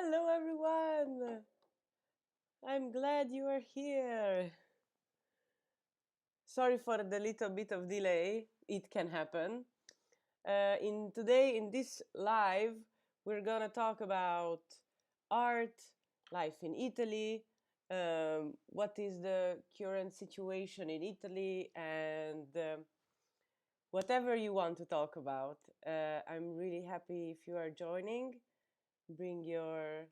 Hello, everyone. I'm glad you are here. Sorry for the little bit of delay. It can happen. In this live, we're gonna talk about art, life in Italy, what is the current situation in Italy, and whatever you want to talk about. I'm really happy if you are joining. Bring your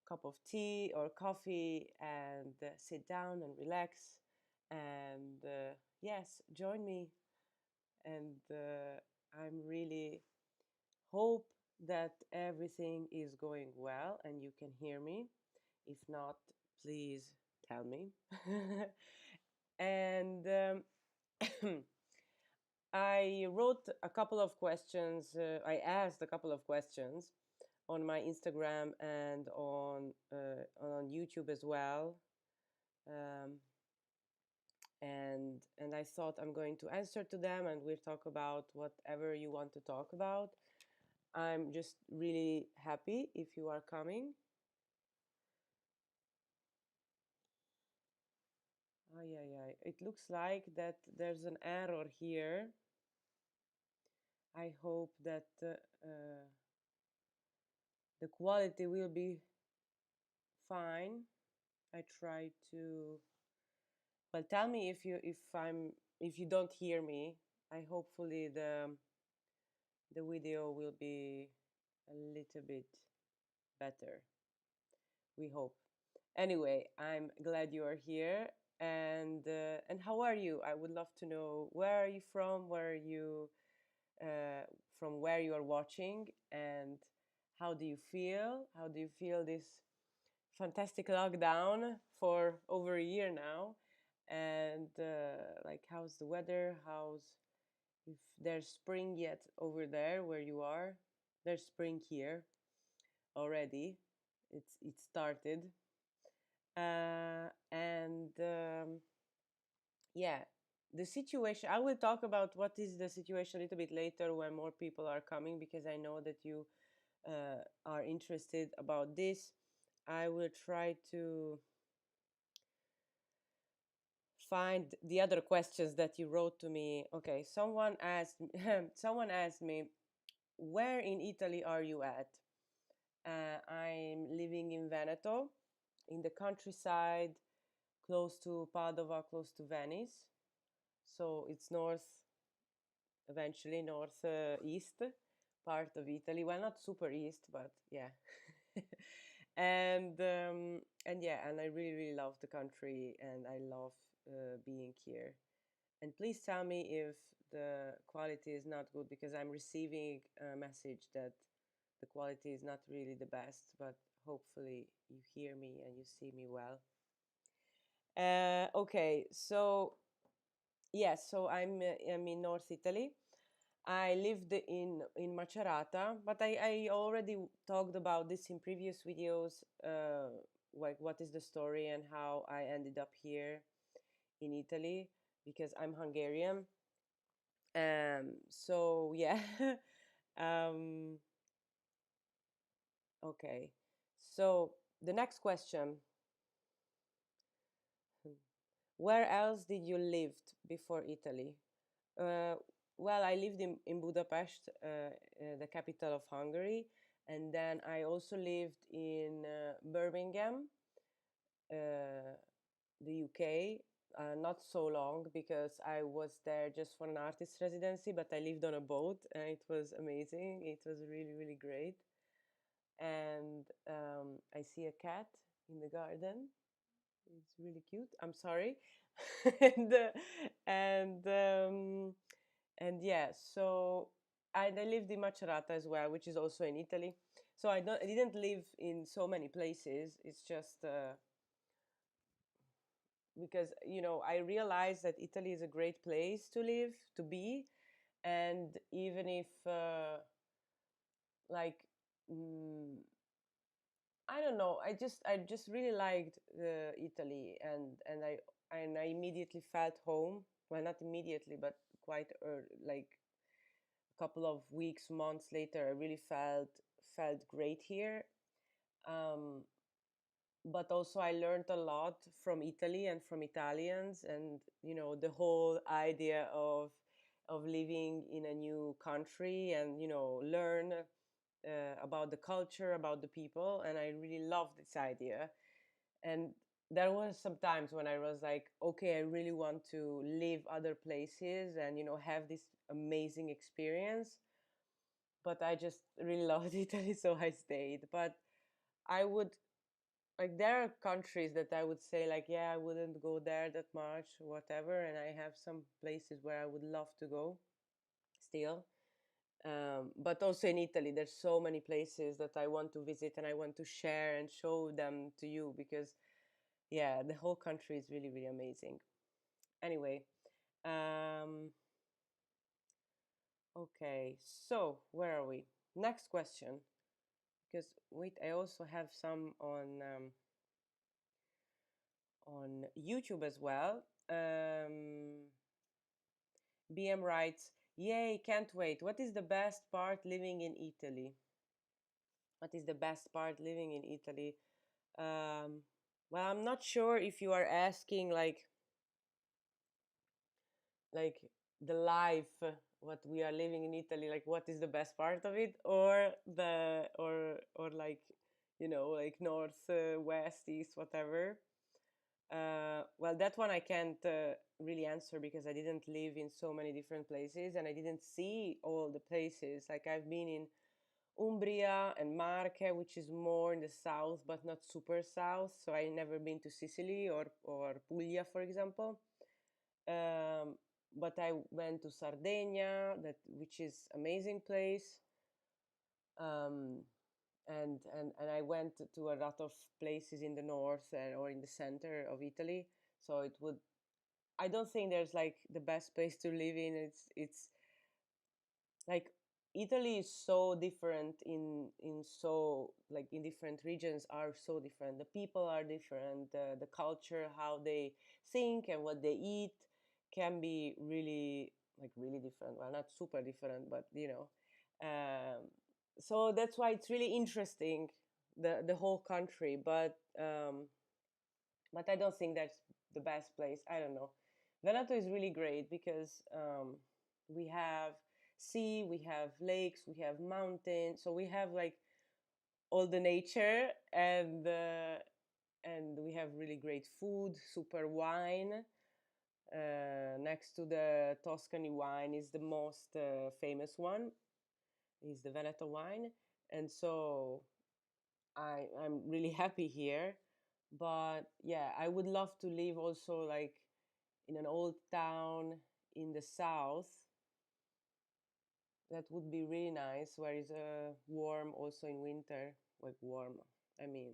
cup of tea or coffee and sit down and relax. And yes, join me. And I'm really hope that everything is going well and you can hear me. If not, please tell me. and I wrote a couple of questions. I asked a couple of questions on my Instagram and on YouTube as well. Um, and I thought I'm going to answer to them, and we'll talk about whatever you want to talk about. I'm just really happy if you are coming. Yeah, yeah. It looks like that there's an error here. I hope that the quality will be fine. I try to. Well, tell me if you don't hear me. I hopefully the video will be a little bit better. We hope. Anyway, I'm glad you are here. And how are you? I would love to know, where are you from? Where are you from? Where you are watching? And how do you feel? How do you feel this fantastic lockdown for over a year now? And like, how's the weather? How's if there's spring yet over there where you are? There's spring here already. It started, and yeah, the situation. I will talk about what is the situation a little bit later when more people are coming, because I know that you are interested about this. I will try to find the other questions that you wrote to me. Okay, someone asked someone asked me, where in Italy are you at? I'm living in Veneto, in the countryside, close to Padova, close to Venice. So it's north, eventually north east part of Italy. Well, not super east, but yeah. And yeah, and I really really love the country, and I love being here. And please tell me if the quality is not good, because I'm receiving a message that the quality is not really the best, but hopefully you hear me and you see me well. Okay, so yes, so I'm in North Italy. I lived in Macerata, but I already talked about this in previous videos, like what is the story and how I ended up here in Italy, because I'm Hungarian. So yeah. um, okay. So the next question: where else did you lived before Italy? Uh, well, I lived in Budapest, the capital of Hungary, and then I also lived in Birmingham, the UK. Not so long, because I was there just for an artist residency, but I lived on a boat and it was amazing. It was really, really great. And I see a cat in the garden. It's really cute. I'm sorry. and and and yeah, so I lived in Macerata as well, which is also in Italy. So I didn't live in so many places. It's just because I realized that Italy is a great place to live, to be, and even if like mm, I don't know, I just really liked Italy, and I immediately felt home. Well, not immediately, but quite early, like a couple of weeks, months later, I really felt great here. Um, but also I learned a lot from Italy and from Italians, and the whole idea of living in a new country, and learn about the culture, about the people, and I really love this idea. And there was some times when I was like, okay, I really want to live other places and have this amazing experience, but I just really loved Italy, so I stayed. But I would, like, there are countries that I would say, like, yeah, I wouldn't go there that much, whatever, and I have some places where I would love to go still. But also in Italy, there's so many places that I want to visit and I want to share and show them to you, because yeah, the whole country is really, really amazing. Anyway, um, okay, so where are we? Next question. Because wait, I also have some on YouTube as well. BM writes, "Yay, can't wait. What is the best part living in Italy? What is the best part living in Italy?" Um, well, I'm not sure if you are asking like the life what we are living in Italy, like what is the best part of it, or like like north, west, east, whatever. Well, that one I can't really answer because I didn't live in so many different places and I didn't see all the places. Like I've been in Umbria and Marche, which is more in the south but not super south. So I never been to Sicily or Puglia, for example. Um, but I went to Sardinia, that which is amazing place. Um, and I went to a lot of places in the north or in the center of Italy. So it would. I don't think there's like the best place to live in. It's like Italy is so different in so like in different regions are so different. The people are different. The culture, how they think and what they eat, can be really really different. Well, not super different, but Um, so that's why it's really interesting, the whole country. But I don't think that's the best place. I don't know. Veneto is really great because we have sea, we have lakes, we have mountains. So we have like all the nature, and we have really great food, super wine. Next to the Tuscany wine is the most famous one, is the Veneto wine, and so I'm really happy here. But yeah, I would love to live also like in an old town in the south. That would be really nice, where it's warm also in winter. Like warm, I mean,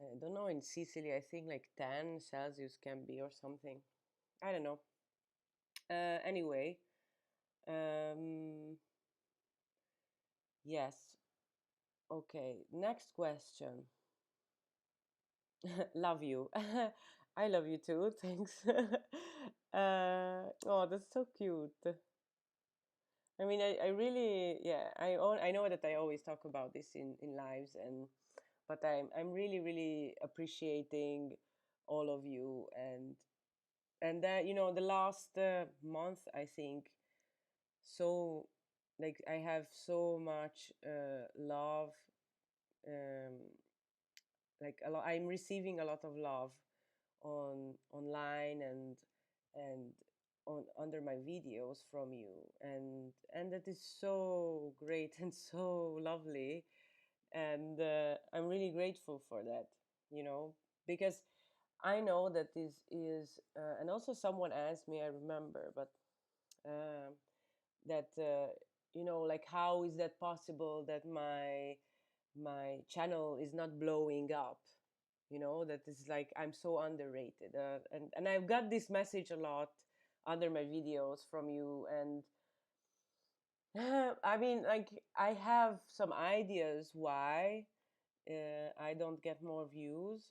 I don't know, in Sicily I think like 10 Celsius can be or something. I don't know. Anyway, um, yes. Okay, next question. Love you. I love you too. Thanks. Oh, that's so cute. I mean, I really, yeah, I know that I always talk about this in lives, but I'm really, really appreciating all of you, and that, the last month, I think, so, like, I have so much love, um, like a lot, I'm receiving a lot of love online and on under my videos from you, and that is so great and so lovely, and I'm really grateful for that, because I know that this is and also someone asked me, I remember, but um that like, how is that possible that my channel is not blowing up, that is like I'm so underrated, and I've got this message a lot under my videos from you, and I mean, like, I have some ideas why I don't get more views,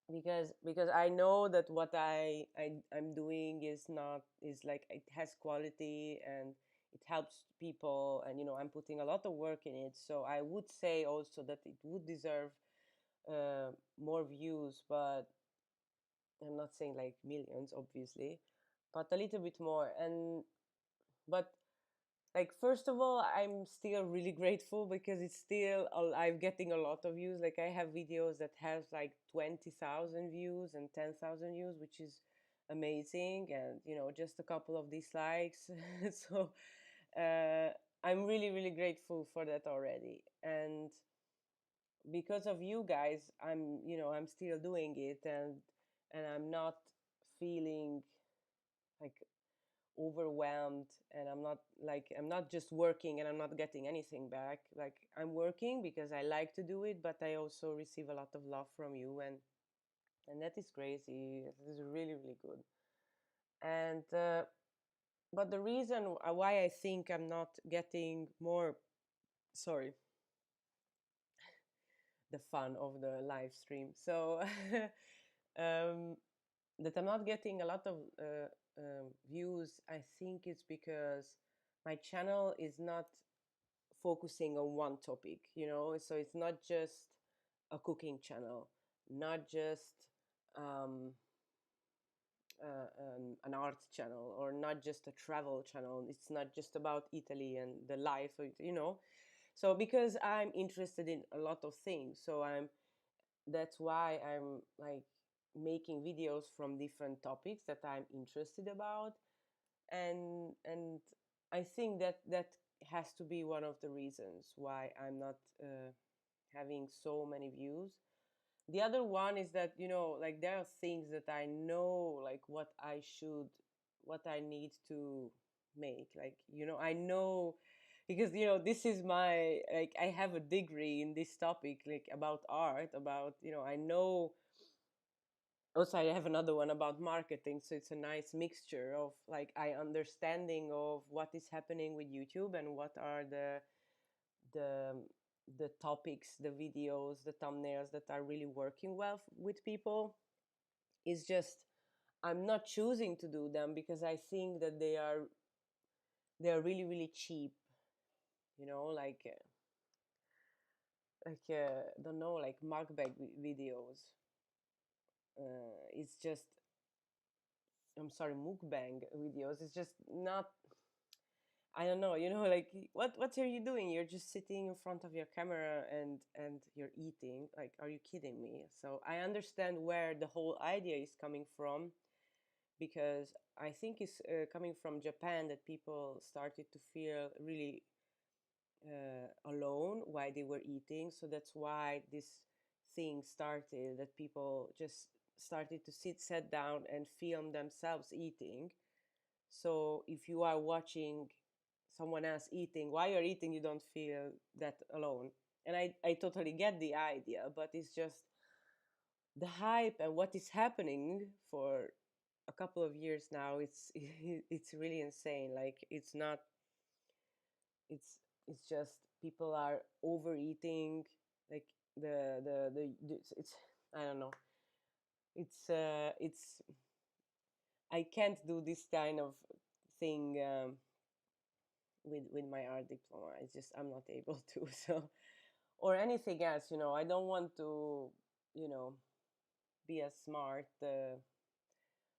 because I know that what I'm doing is not, is like, it has quality, and it helps people, and I'm putting a lot of work in it. So I would say also that it would deserve more views, but I'm not saying like millions, obviously, but a little bit more. And but like, first of all, I'm still really grateful because it's still I'm getting a lot of views. Like, I have videos that have like 20,000 views and 10,000 views, which is amazing, and just a couple of dislikes. So uh, I'm really really grateful for that already. And because of you guys, I'm still doing it, and I'm not feeling like overwhelmed, and I'm not just working and I'm not getting anything back. Like, I'm working because I like to do it, but I also receive a lot of love from you, and that is crazy. It is really really good. And but the reason why I think I'm not getting more, sorry, the fun of the live stream. So um, that I'm not getting a lot of views, I think it's because my channel is not focusing on one topic, so it's not just a cooking channel, not just um, an art channel, or not just a travel channel. It's not just about Italy and the life, so because I'm interested in a lot of things, so that's why I'm like making videos from different topics that I'm interested about. And I think that that has to be one of the reasons why I'm not having so many views. The other one is that, like, there are things that I know, like what I need to make. Like, I know, because, this is my, like, I have a degree in this topic, like, about art, about, I know. Also, I have another one about marketing, so it's a nice mixture of, like, I understanding of what is happening with YouTube and what are the the topics, the videos, the thumbnails that are really working well with people. It's just I'm not choosing to do them because I think that they are really really cheap, don't know, like mukbang videos. It's just, I'm sorry, mukbang videos. It's just not. I don't know, like, what are you doing? You're just sitting in front of your camera and you're eating. Like, are you kidding me? So I understand where the whole idea is coming from, because I think it's coming from Japan, that people started to feel really alone while they were eating. So that's why this thing started, that people just started to sit down and film themselves eating. So if you are watching someone else eating, while you're eating, you don't feel that alone. And I totally get the idea, but it's just the hype and what is happening for a couple of years now. It's really insane. Like, it's just people are overeating. Like, it's I don't know. It's I can't do this kind of thing with my art diploma. It's just I'm not able to. So, or anything else, I don't want to, you know be a smart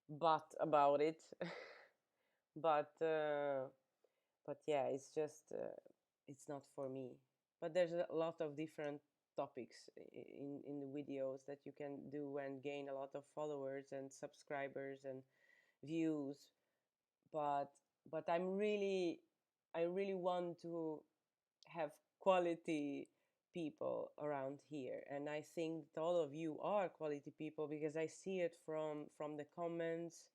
butt about it. but but yeah, it's just it's not for me. But there's a lot of different topics in the videos that you can do and gain a lot of followers and subscribers and views. But I really want to have quality people around here, and I think that all of you are quality people, because I see it from the comments,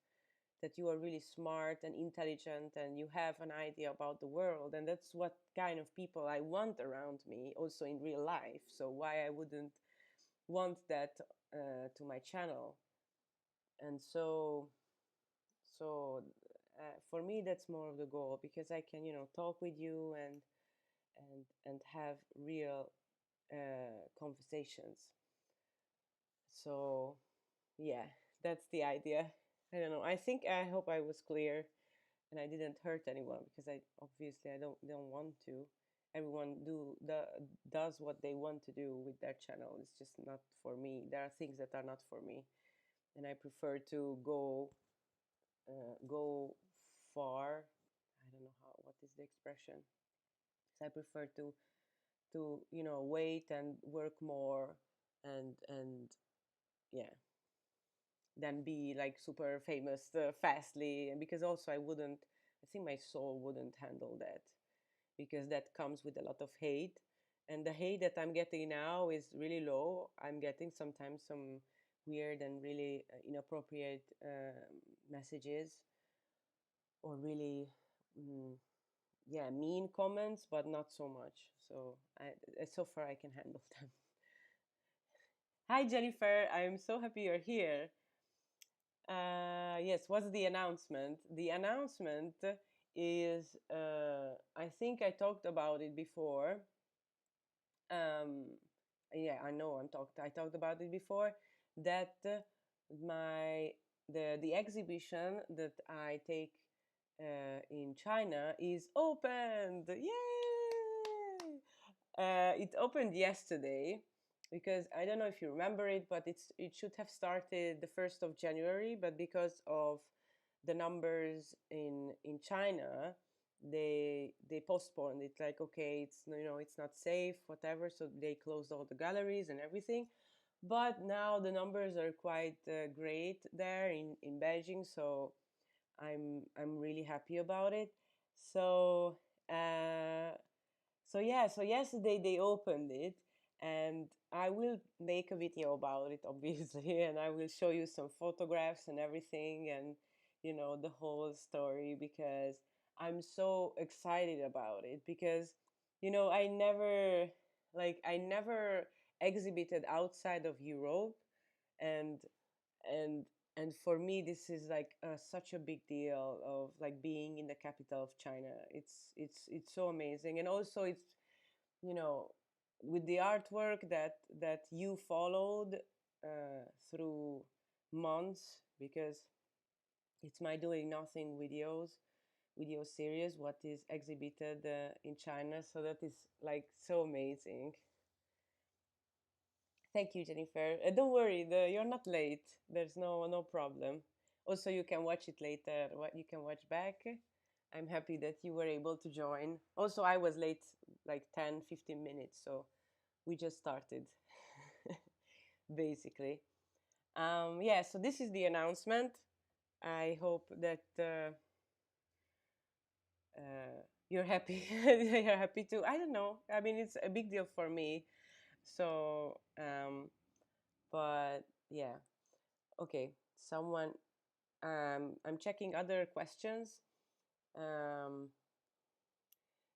that you are really smart and intelligent and you have an idea about the world, and that's what kind of people I want around me also in real life. So why I wouldn't want that to my channel? And so for me, that's more of the goal, because I can, talk with you and have real conversations. So yeah, that's the idea. I don't know. I hope I was clear. and I didn't hurt anyone because I obviously I don't want to. Everyone does what they want to do with their channel. It's just not for me. There are things that are not for me, and I prefer to go far. I don't know what is the expression. So I prefer to wait and work more, and yeah, than be like super famous fastly. And because also I think my soul wouldn't handle that, because that comes with a lot of hate, and the hate that I'm getting now is really low. I'm getting sometimes some weird and really inappropriate messages, or really yeah, mean comments, but not so much. So so far I can handle them. Hi Jennifer, I'm so happy you're here. Yes, what's the announcement? The announcement is, I think I talked about it before. Um, yeah, I know I talked about it before. That my the exhibition that I take in China is opened. Yay! It opened yesterday, because I don't know if you remember it, but it should have started the 1st of January, but because of the numbers in China, they postponed it. Like, okay, it's not safe, whatever. So they closed all the galleries and everything. But now the numbers are quite great there in Beijing, so I'm really happy about it. So uh, so yeah, so yesterday they opened it, and I will make a video about it, obviously, and I will show you some photographs and everything, and the whole story, because I'm so excited about it. Because I never exhibited outside of Europe, and and and for me this is like such a big deal of like being in the capital of China. It's so amazing, and also it's you know with the artwork that you followed through months, because it's my doing nothing video series what is exhibited in China. So that is like so amazing. Thank you, Jennifer. Don't worry, you're not late. There's no problem. Also, you can watch it later. What you can watch back. I'm happy that you were able to join. Also, I was late like 10, 15 minutes, so we just started, basically. Yeah, so this is the announcement. I hope that you're happy. You're happy too. I don't know. I mean, it's a big deal for me. So, but yeah. Okay, someone. I'm checking other questions. Um,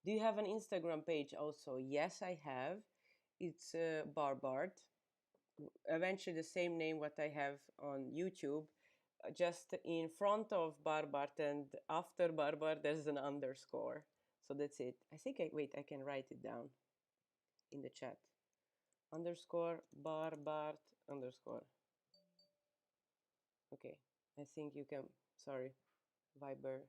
do you have an Instagram page also? Yes, I have. It's Barbart. Eventually, the same name what I have on YouTube. Just in front of Barbart and after Barbart, there's an underscore. So that's it. I think I can write it down in the chat. Underscore Barbart underscore. Okay, I think you can. Sorry, Viber.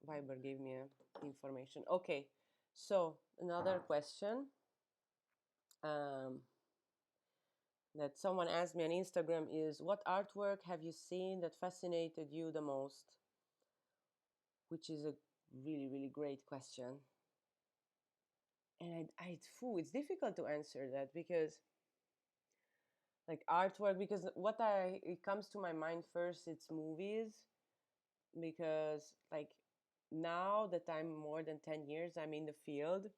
Viber gave me information. Okay, so another question that someone asked me on Instagram is, what artwork have you seen that fascinated you the most? Which is a really, really great question. And it's difficult to answer that, because like artwork, because it comes to my mind first, it's movies. Because like now that I'm more than 10 years, I'm in the field.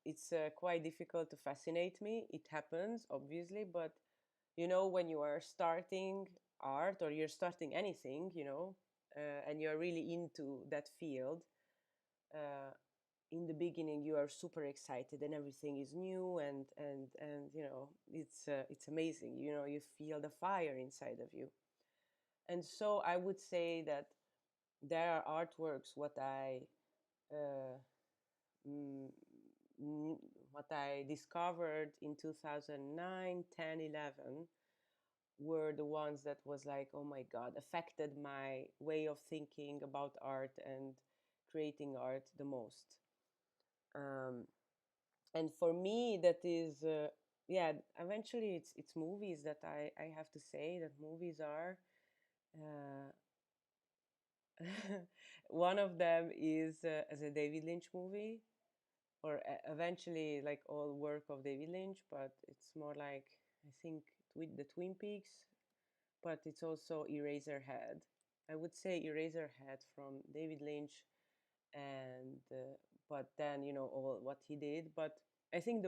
It's quite difficult to fascinate me. It happens, obviously, but when you are starting art, or you're starting anything, and you're really into that field, uh, in the beginning you are super excited and everything is new, and it's amazing. You feel the fire inside of you. And so I would say that there are artworks uh, mm, what I discovered in 2009, 10, 11, were the ones that was like, oh my god, affected my way of thinking about art and creating art the most. um, and for me that is yeah, eventually it's movies that I have to say that movies are uh, one of them is as a David Lynch movie, or eventually like all work of David Lynch, but it's more like I think the Twin Peaks, but it's also Eraserhead. I would say Eraserhead from David Lynch, and but then all what he did. But I think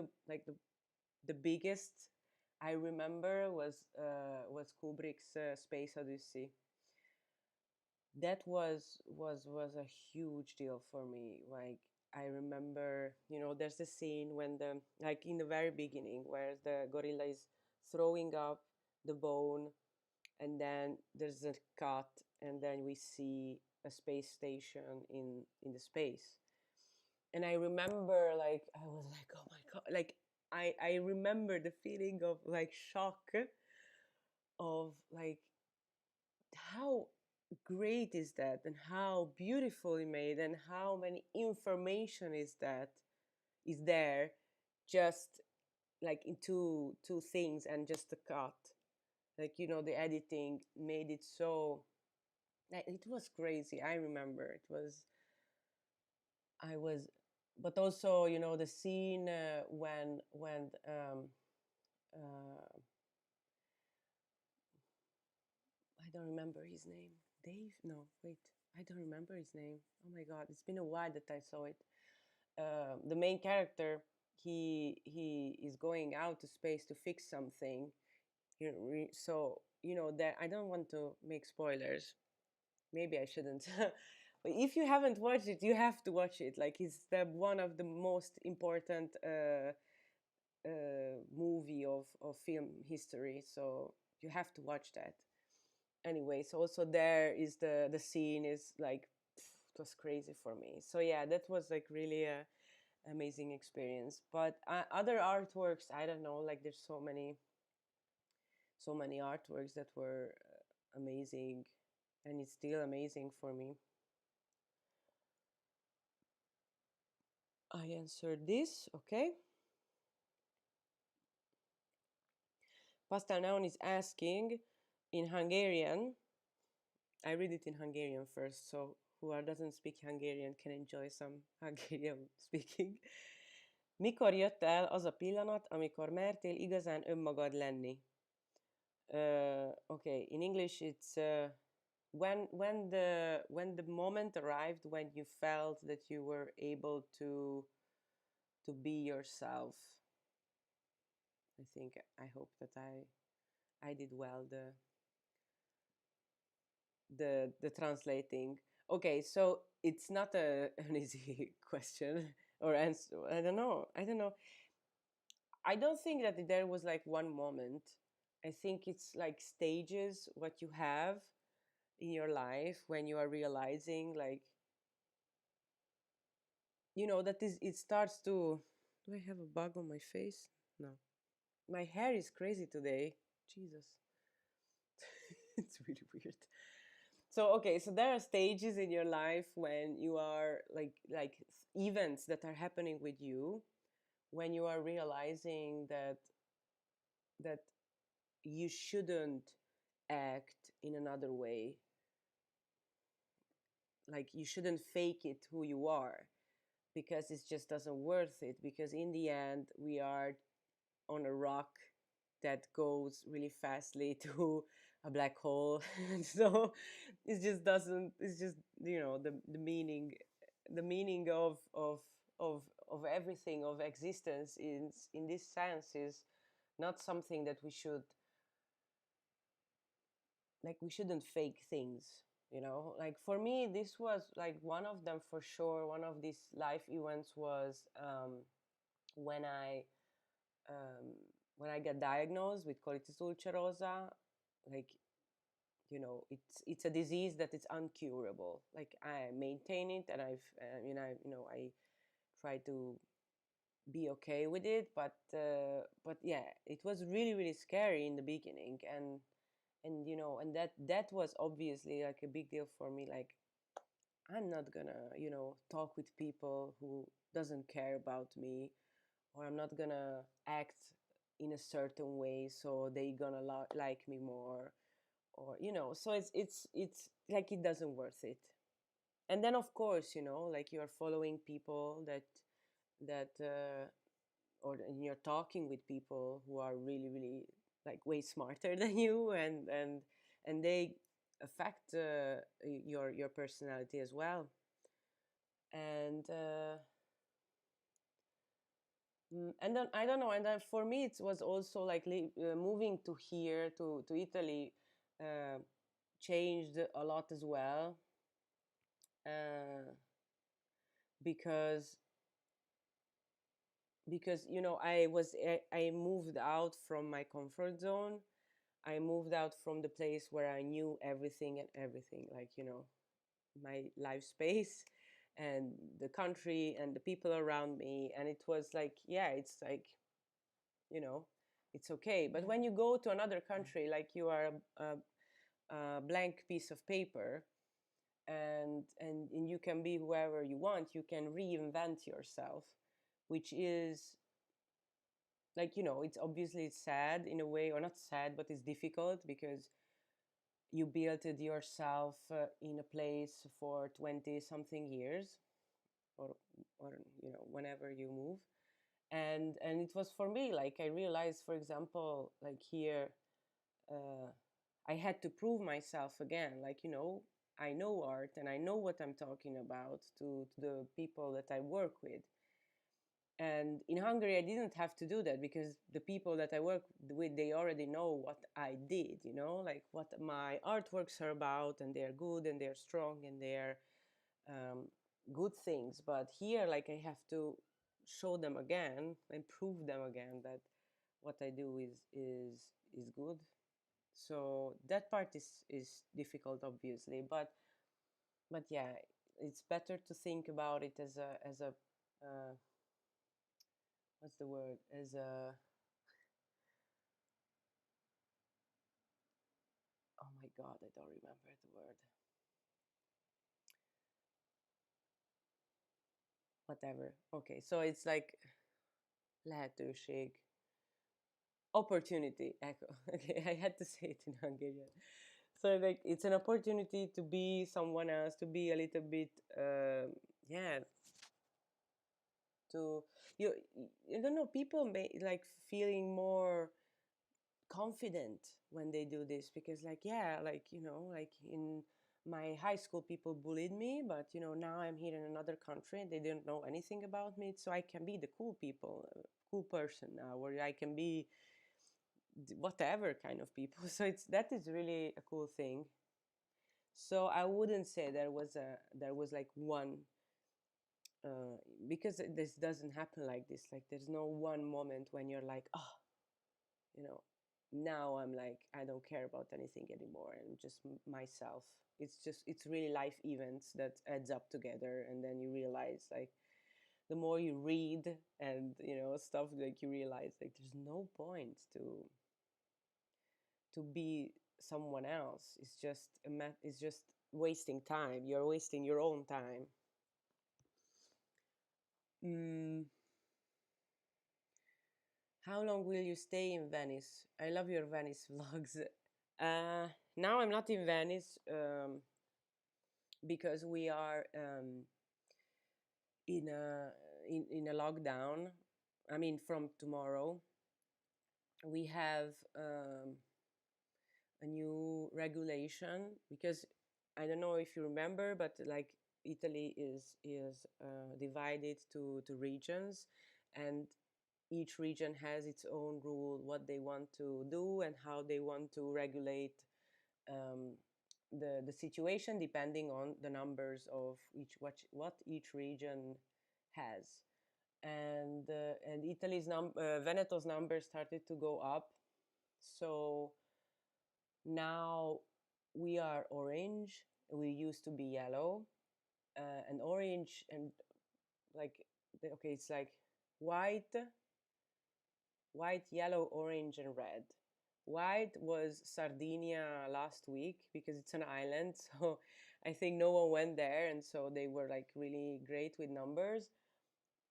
the biggest I remember was Kubrick's Space Odyssey. That was a huge deal for me. Like I remember, there's a scene when the like in the very beginning where the gorilla is throwing up the bone, and then there's a cut, and then we see a space station in the space. And I remember, like, I was like, oh my god, like I remember the feeling of like shock, of like how great is that, and how beautifully made, and how many information is there, just like in two things and just a cut. Like, the editing made it so like, it was crazy. I remember it was I was but also, the scene when uh I don't remember his name. Dave? No, wait. I don't remember his name. Oh my god, it's been a while that I saw it. The main character, he is going out to space to fix something. So that I don't want to make spoilers. Maybe I shouldn't. But if you haven't watched it, you have to watch it. Like it's one of the most important movie of film history. So you have to watch that. Anyways, also there is the scene is like it was crazy for me. So yeah, that was like really a amazing experience. But other artworks, I don't know, like there's so many artworks that were amazing, and it's still amazing for me. I answered this, okay. Pastel Noun is asking in Hungarian. I read it in Hungarian first, so whoever doesn't speak Hungarian can enjoy some Hungarian speaking. Mikor jött el az a pillanat, amikor mertél igazán önmagad lenni? Okay, in English it's when the moment arrived when you felt that you were able to be yourself. I think I hope that I did well the translating. Okay, so it's not an easy question or answer. I don't know. I don't think that there was like one moment. I think it's like stages what you have in your life when you are realizing, like, that is it starts to. Do I have a bug on my face? No. My hair is crazy today. Jesus. It's really weird. So okay, so there are stages in your life when you are like events that are happening with you, when you are realizing that you shouldn't act in another way, like you shouldn't fake it who you are, because it just doesn't worth it, because in the end we are on a rock that goes really fastly to a black hole. So it just doesn't it's just the meaning of everything, of existence, in this sense is not something that we shouldn't fake things. Like for me, this was like one of them for sure. One of these life events was when I um, when I got diagnosed with colitis ulcerosa. Like, it's a disease that is uncurable. Like I maintain it, and I try to be okay with it. But yeah, it was really really scary in the beginning, and And and that was obviously like a big deal for me. Like, I'm not gonna talk with people who doesn't care about me, or I'm not gonna act in a certain way so they gonna like me more, or so it's like it doesn't worth it. And then of course, like you're following people that or you're talking with people who are really really like way smarter than you, and they affect your personality as well. And and then I don't know, and then for me it was also like moving to here to Italy uh, changed a lot as well, uh, because I moved out from my comfort zone. I moved out from the place where I knew everything and everything, like my life space and the country and the people around me, and it was like, yeah, it's like, you know it's okay. But when you go to another country, like you are a blank piece of paper, and you can be whoever you want, you can reinvent yourself, which is like, it's obviously it's sad in a way, or not sad, but it's difficult because you built it yourself in a place for 20 something years, or whenever you move. And it was for me, like I realized, for example, like here, uh, I had to prove myself again, like, I know art and I know what I'm talking about to the people that I work with. And in Hungary, I didn't have to do that because the people that I work with, they already know what I did, like what my artworks are about, and they're good and they're strong and they're um, good things. But here, like, I have to show them again and prove them again that what I do is good. So that part is difficult, obviously, but yeah, it's better to think about it as a what's the word, as a, oh my god, I don't remember the word, whatever. Okay, so it's like lehetőség, opportunity, echo. Okay, I had to say it in Hungarian. So like it's an opportunity to be someone else, to be a little bit yeah, to you you don't know, people may like feeling more confident when they do this, because like, yeah, like, like in my high school people bullied me, but now I'm here in another country and they didn't know anything about me, so I can be the cool person now, or I can be whatever kind of people. So it's that is really a cool thing. So I wouldn't say there was like one, because this doesn't happen like this. Like there's no one moment when you're like, oh, you know, now I'm like, I don't care about anything anymore. I'm just myself. It's really life events that adds up together. And then you realize, like, the more you read and, stuff, like you realize like there's no point to be someone else. It's just wasting time. You're wasting your own time. Mm, how long will you stay in Venice? I love your Venice vlogs. Now I'm not in Venice, because we are in a in a lockdown. I mean, from tomorrow we have a new regulation, because I don't know if you remember, but like Italy is divided to regions, and each region has its own rule, what they want to do and how they want to regulate um, the situation, depending on the numbers of what each region has. And Veneto's numbers started to go up, so now we are orange. We used to be yellow, and orange, and like, okay, it's like white, yellow, orange, and red. White was Sardinia last week because it's an island. So I think no one went there. And so they were like really great with numbers.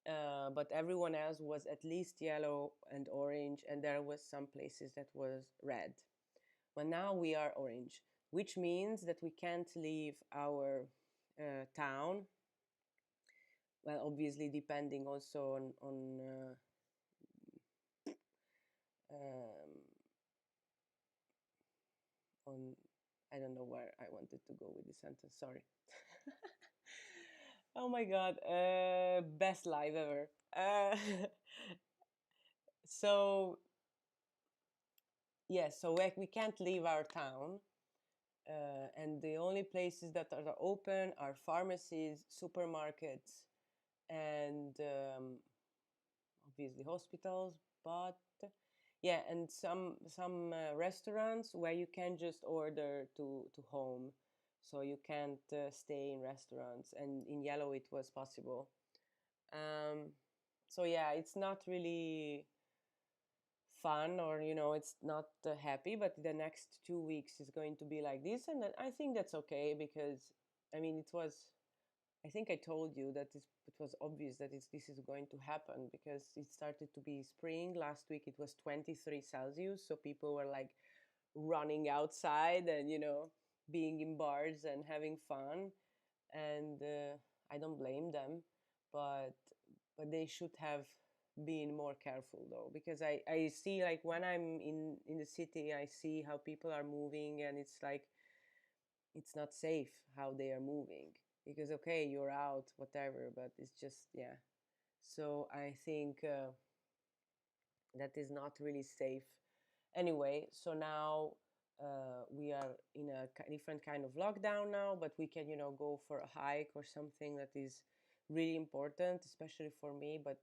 But everyone else was at least yellow and orange. And there was some places that was red. But now we are orange, which means that we can't leave our town. Well, obviously, depending also um, on I don't know where I wanted to go with this sentence. Sorry. Oh my god, best life ever. So yes, so we can't leave our town, and the only places that are open are pharmacies, supermarkets, and obviously hospitals. But yeah, and some restaurants where you can just order to home, so you can't stay in restaurants. And in yellow, it was possible. Um, so yeah, it's not really fun, or it's not happy. But the next 2 weeks is going to be like this, and I think that's okay because I mean it was. I think I told you that it was obvious that this is going to happen because it started to be spring. Last week it was 23 Celsius, so people were like running outside and being in bars and having fun. And I don't blame them, but they should have been more careful though, because I see, like, when I'm in the city, I see how people are moving, and it's like it's not safe how they are moving, because okay, you're out, whatever, but it's just, yeah. So I think that is not really safe. Anyway, so now we are in a different kind of lockdown now, but we can go for a hike or something that is really important, especially for me, but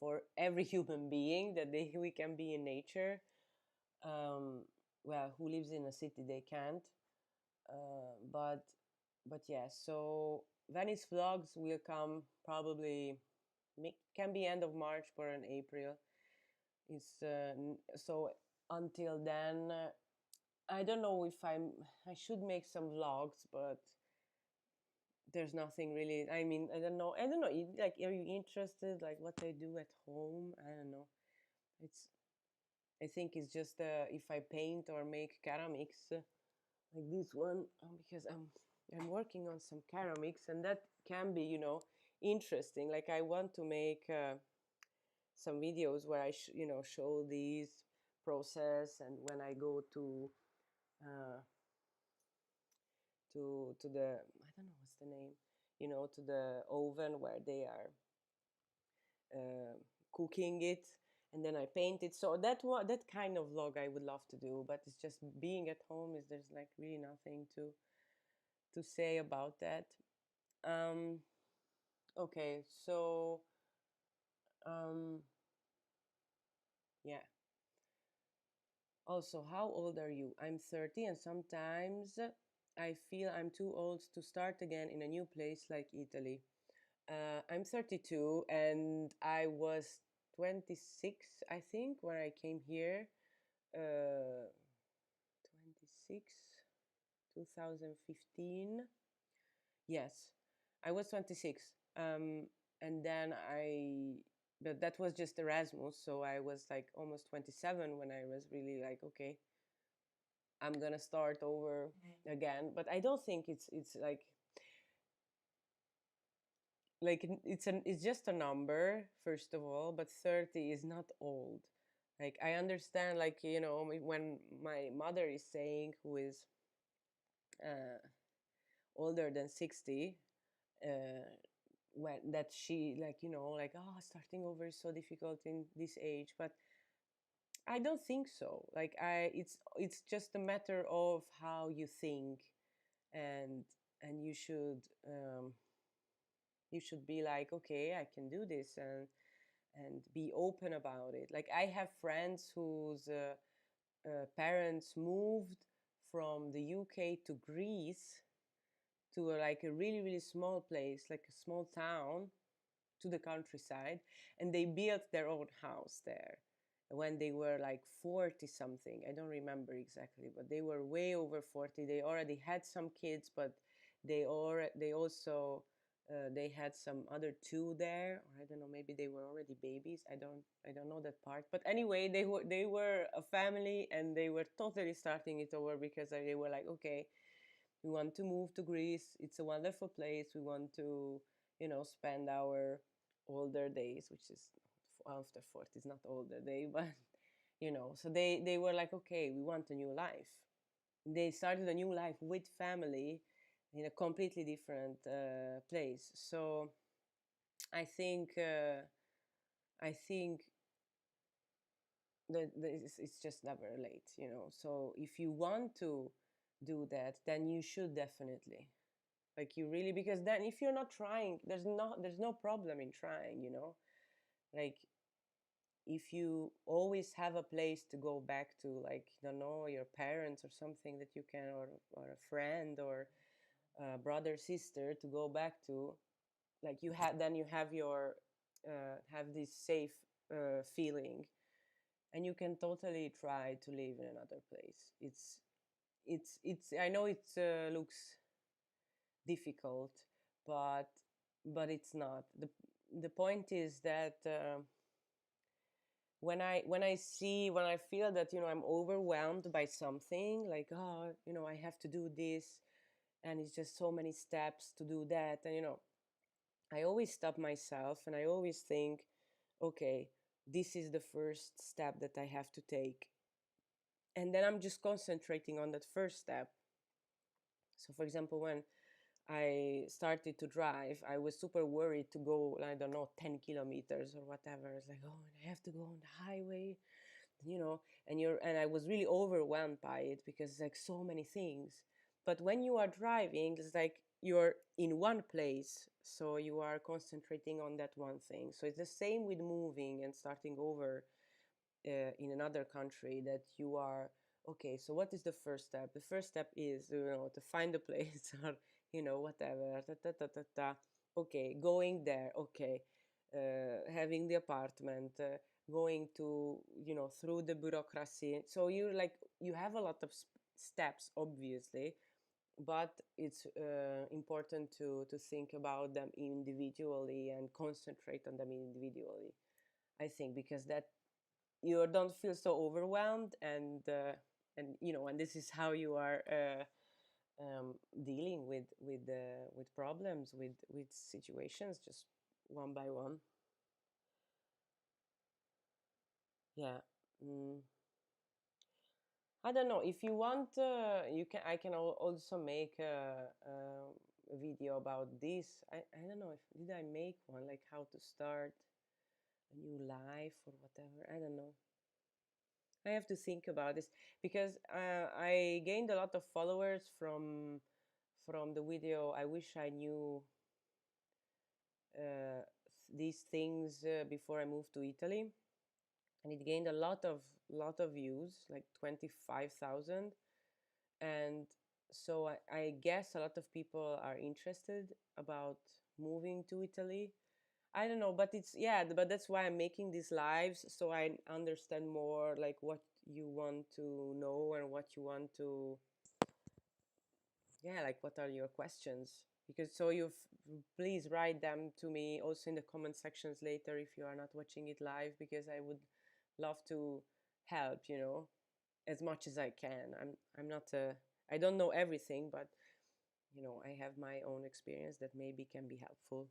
for every human being, that we can be in nature. Well, who lives in a city, they can't. But yeah, so Venice vlogs will come probably, can be end of March or in April. It's so until then, I don't know if I should make some vlogs, but there's nothing really. I mean, I don't know. Like, are you interested? Like, what I do at home? I don't know. It's I think it's just if I paint or make ceramics, like this one, because I'm working on some ceramics, and that can be interesting. Like, I want to make some videos where I show these process, and when I go uh, to the, I don't know what's the name, to the oven where they are uh, cooking it, and then I paint it. So that kind of vlog I would love to do, but it's just being at home, is there's like really nothing to say about that. Um, okay, so um, yeah. Also, how old are you? I'm 30, and sometimes I feel I'm too old to start again in a new place like Italy. I'm 32, and I was 26, I think, when I came here. 26, 2015. Yes, I was 26. And then but that was just Erasmus. So I was like almost 27 when I was really like, okay, I'm gonna start over again. But I don't think it's like it's just a number, first of all. But 30 is not old. Like, I understand, like, when my mother is saying, who is uh, older than 60, uh, when that she, like, like, oh, starting over is so difficult in this age. But I don't think so. Like, it's just a matter of how you think, and you should be like, okay, I can do this, and be open about it. Like, I have friends whose parents moved from the UK to Greece, to like a really, really small place, like a small town, to the countryside, and they built their own house there. when they were like 40 something. I don't remember exactly, but they were way over 40. They already had some kids, but they also they had some other two there, or I don't know, maybe they were already babies. I don't know that part. But anyway, they were a family, and they were totally starting it over because they were like, okay, we want to move to Greece. It's a wonderful place. We want to, spend our older days, which is after 40 is not older day, but so they were like, okay, we want a new life. They started a new life with family in a completely different place. So I think I think that it's just never late. So if you want to do that, then you should definitely, like, you really, because then if you're not trying, there's no problem in trying. Like, if you always have a place to go back to, like, your parents or something that you can, or a friend, or a brother, sister to go back to, like, you have this safe feeling, and you can totally try to live in another place. It's I know it looks difficult, but it's not. The point is that when I feel that I'm overwhelmed by something, like, oh, I have to do this, and it's just so many steps to do that, and I always stop myself, and I always think, okay, this is the first step that I have to take, and then I'm just concentrating on that first step. So, for example, when I started to drive, I was super worried to go, I don't know, 10 kilometers or whatever. It's like, oh, I have to go on the highway, and I was really overwhelmed by it, because it's like so many things. But when you are driving, it's like you're in one place, so you are concentrating on that one thing. So it's the same with moving and starting over in another country, that you are, okay, so what is the first step? The first step is, to find a place, or whatever, okay, going there, okay, having the apartment, going to, through the bureaucracy. So you have a lot of steps, obviously, but it's important to think about them individually and concentrate on them individually, I think, because that you don't feel so overwhelmed, and this is how you are dealing with problems, with situations, just one by one. Yeah. mm. I don't know if you want. You can. I can also make a video about this. I don't know if did I make one, like how to start a new life or whatever. I don't know. I have to think about this, because I gained a lot of followers from the video. I wish I knew uh, these things before I moved to Italy, and it gained a lot of views, like 25,000, and so I guess a lot of people are interested about moving to Italy. I don't know, but but that's why I'm making these lives, so I understand more, like, what you want to know, and what you want to, yeah, like, what are your questions? Because so please write them to me also in the comment sections later if you are not watching it live, because I would love to help, as much as I can. I'm not I don't know everything, but I have my own experience that maybe can be helpful.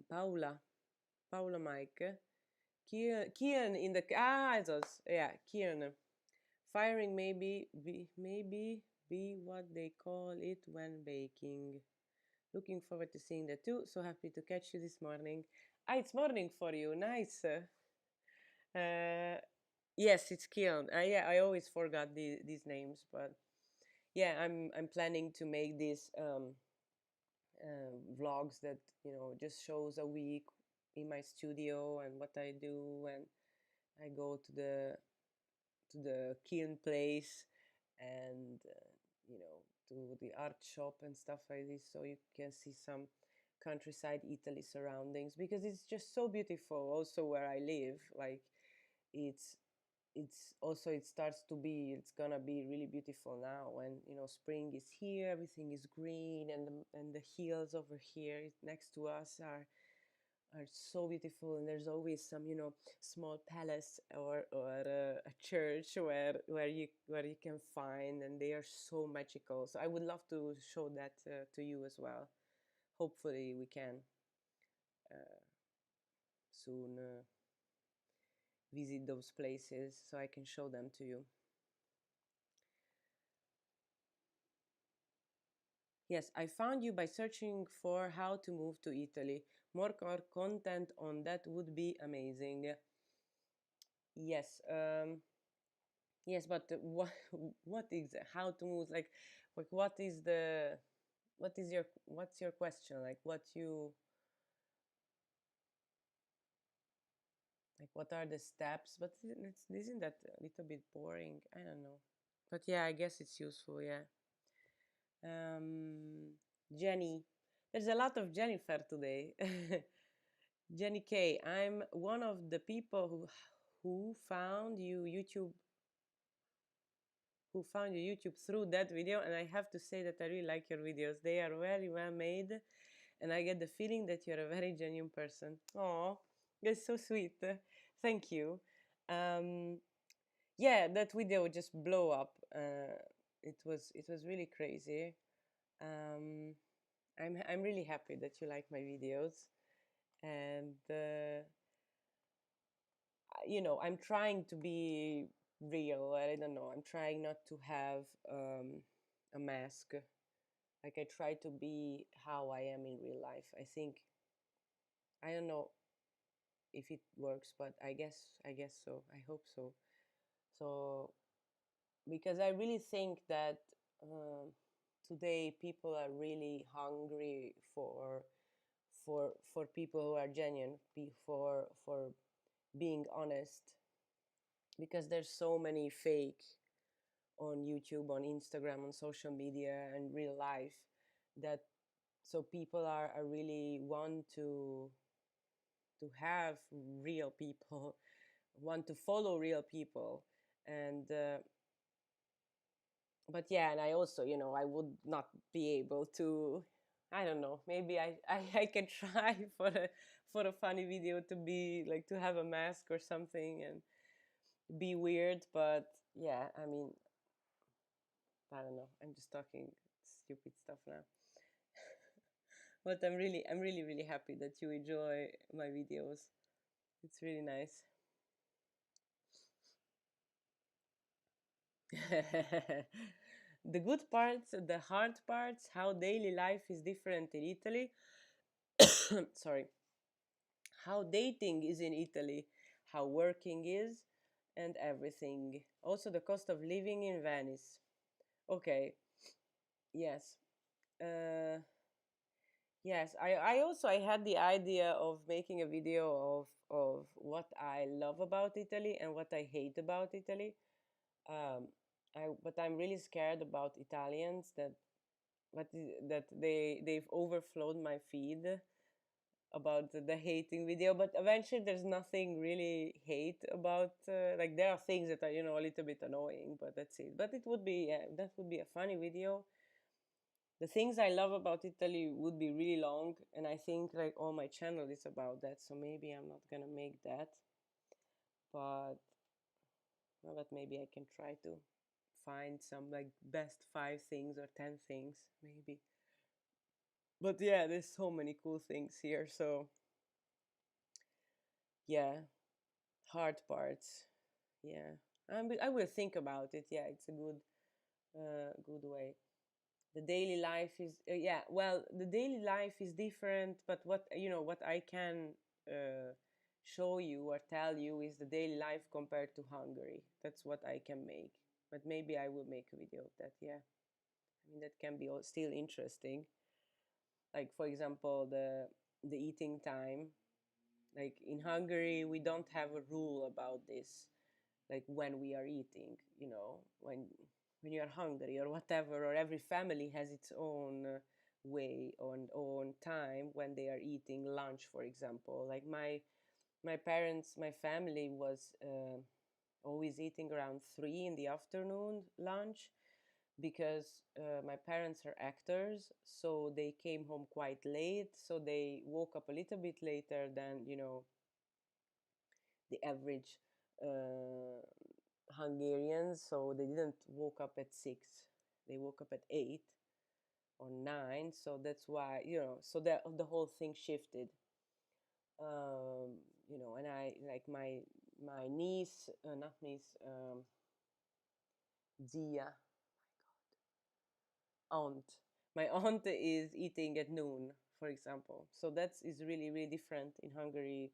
Paula Mike. Kian in the it was, yeah, Kian. Firing maybe be what they call it when baking. Looking forward to seeing that too. So happy to catch you this morning. It's morning for you. Nice. Uh, yes, it's Kian. Yeah, I always forgot these names, but yeah, I'm planning to make these vlogs that just shows a week in my studio and what I do, and I go to the kiln place, and to the art shop and stuff like this, so you can see some countryside Italy surroundings, because it's just so beautiful also where I live. Like it's it's also, it starts to be, it's gonna be really beautiful now when, you know, spring is here, everything is green, and the hills over here next to us are so beautiful, and there's always some, you know, small palace or a church where you can find, and they are so magical. So I would love to show that to you as well. Hopefully we can soon visit those places so I can show them to you. Yes, I found you by searching for how to move to Italy. More content on that would be amazing. Yes, yes, but what is how to move? Like what is the what's your question? Like what are the steps? But isn't that a little bit boring? I don't know. But yeah, I guess it's useful. Yeah. Um, Jenny, there's a lot of Jennifer today. Jenny K, I'm one of the people who found you YouTube who found your YouTube through that video, and I have to say that I really like your videos. They are very well made, and I get the feeling that you're a very genuine person. Oh, that's so sweet. Thank you. Um, yeah, that video just blow up. It was really crazy. Um, I'm really happy that you like my videos, and you know, I'm trying to be real. I don't know. I'm trying not to have a mask. Like I try to be how I am in real life. I think I don't know if it works, but I guess so. I hope so. So because I really think that today people are really hungry for people who are genuine, for being honest, because there's so many fake on YouTube, on Instagram, on social media, and real life, that so people are really want to have real people, want to follow real people, and but yeah, and I also, you know, I would not be able to. I don't know. Maybe I can try for a funny video to be like to have a mask or something and be weird, but yeah, I mean, I don't know. I'm just talking stupid stuff now. But I'm really, really happy that you enjoy my videos. It's really nice. The good parts, the hard parts, how daily life is different in Italy. Sorry. How dating is in Italy, how working is, and everything. Also, the cost of living in Venice. Okay. Yes. Uh, Yes, I also I had the idea of making a video of what I love about Italy and what I hate about Italy. Um, but I'm really scared about Italians that they've overflowed my feed about the hating video. But eventually, there's nothing really hate about. Like there are things that are, you know, a little bit annoying, but that's it. But it would be, yeah, that would be a funny video. The things I love about Italy would be really long, and I think like all my channel is about that, so maybe I'm not gonna make that, but well, but maybe I can try to find some like best 5 things or 10 things, maybe. But yeah, there's so many cool things here, so yeah, hard parts, yeah. I will think about it. Yeah, it's a good way. The daily life is yeah, well, the daily life is different, but what, you know, what I can uh, show you or tell you is the daily life compared to Hungary. That's what I can make, but maybe I will make a video of that. Yeah, I mean, that can be still interesting. Like for example, the eating time. Like in Hungary we don't have a rule about this, like when we are eating, you know, when you're hungry or whatever, or every family has its own way on time when they are eating lunch, for example. Like my parents, my family was always eating around 3 in the afternoon lunch, because my parents are actors, so they came home quite late, so they woke up a little bit later than the average uh, Hungarians. So they didn't woke up at 6, they woke up at 8 or 9. So that's why, so that the whole thing shifted. And I like my niece, not niece, Zia, aunt. My aunt is eating at noon, for example. So that is really really different in Hungary,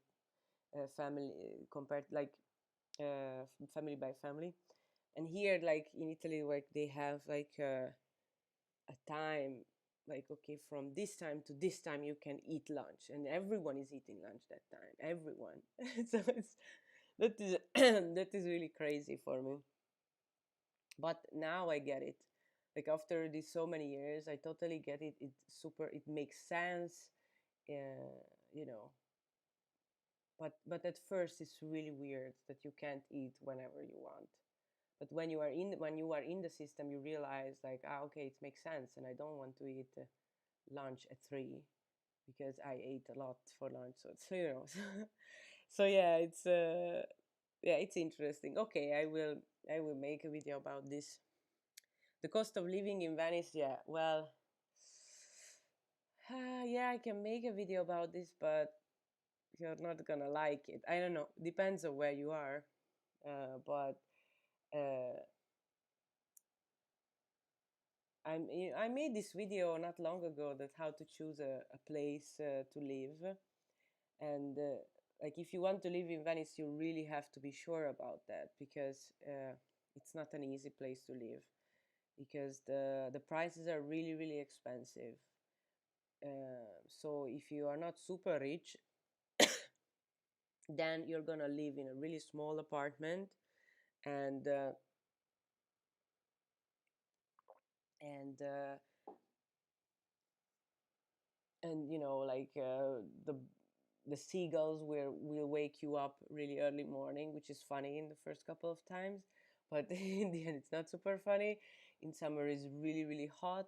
family compared, like family by family. And here, like in Italy, like they have like a time, like, okay, from this time to this time you can eat lunch, and everyone is eating lunch that time, everyone. So that is that is really crazy for me. But now I get it. Like after these so many years, I totally get it. It makes sense. You know. But at first it's really weird that you can't eat whenever you want. But when you are in the system, you realize like, okay, it makes sense, and I don't want to eat lunch at 3 because I ate a lot for lunch. So it's so yeah, it's interesting. Okay, I will make a video about this. The cost of living in Venice, yeah. Well, yeah, I can make a video about this, but you're not gonna like it. I don't know. Depends on where you are. But uh, I made this video not long ago that how to choose a place to live, and like if you want to live in Venice, you really have to be sure about that, because it's not an easy place to live, because the prices are really really expensive. So if you are not super rich, then you're gonna live in a really small apartment, and and uh, and like the seagulls will wake you up really early morning, which is funny in the first couple of times, but in the end it's not super funny. In summer is really really hot,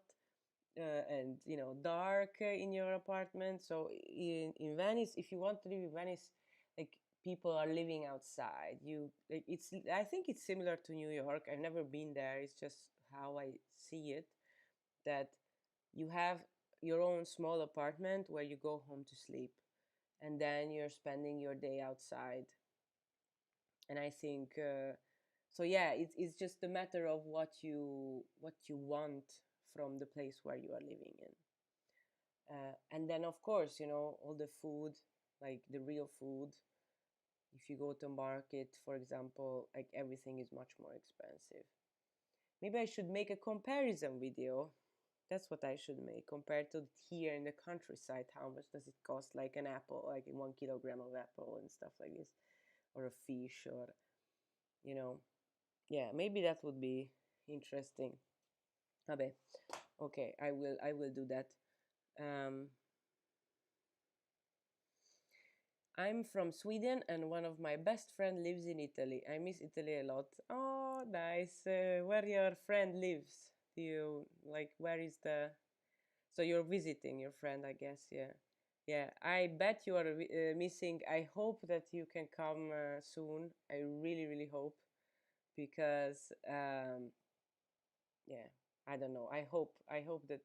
and dark in your apartment. So in Venice, if you want to live in Venice, like people are living outside. I think it's similar to New York. I've never been there. It's just how I see it, that you have your own small apartment where you go home to sleep, and then you're spending your day outside. And I think so yeah, it's just a matter of what you want from the place where you are living in. And then, of course, all the food, like the real food. If you go to market, for example, like everything is much more expensive. Maybe I should make a comparison video. That's what I should make, compared to here in the countryside. How much does it cost, like an apple, like 1 kilogram of apple and stuff like this, or a fish, or you know, yeah, maybe that would be interesting. Vabbè. Okay, I will do that. Um, I'm from Sweden, and one of my best friend lives in Italy. I miss Italy a lot. Oh, nice. Where your friend lives? Do you like? Where is the? So you're visiting your friend, I guess. Yeah, yeah. I bet you are missing. I hope that you can come soon. I really, really hope, because yeah. I don't know. I hope that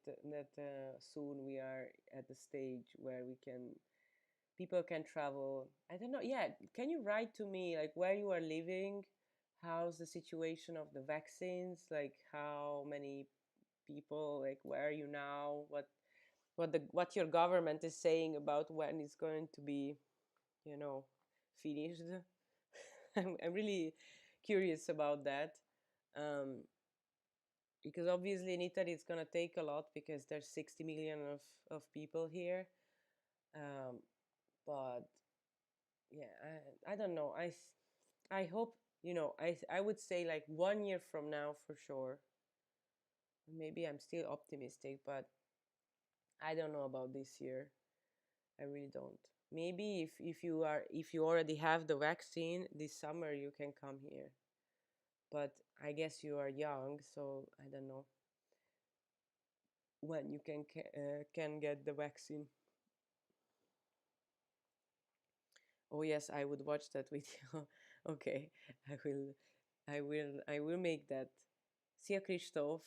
soon we are at the stage where people can travel. I don't know. Yeah, can you write to me like where you are living? How's the situation of the vaccines? Like how many people? Like where are you now? What your government is saying about when it's going to be, you know, finished? I'm really curious about that. Um, because obviously in Italy it's gonna take a lot, because there's 60 million of people here. Um, but yeah, I don't know. I hope, I would say like 1 year from now for sure. Maybe I'm still optimistic, but I don't know about this year. I really don't. Maybe if you already have the vaccine this summer, you can come here. But I guess you are young, so I don't know when you can get the vaccine. Oh yes, I would watch that video. Okay, I will, I will make that. Szia Christoph.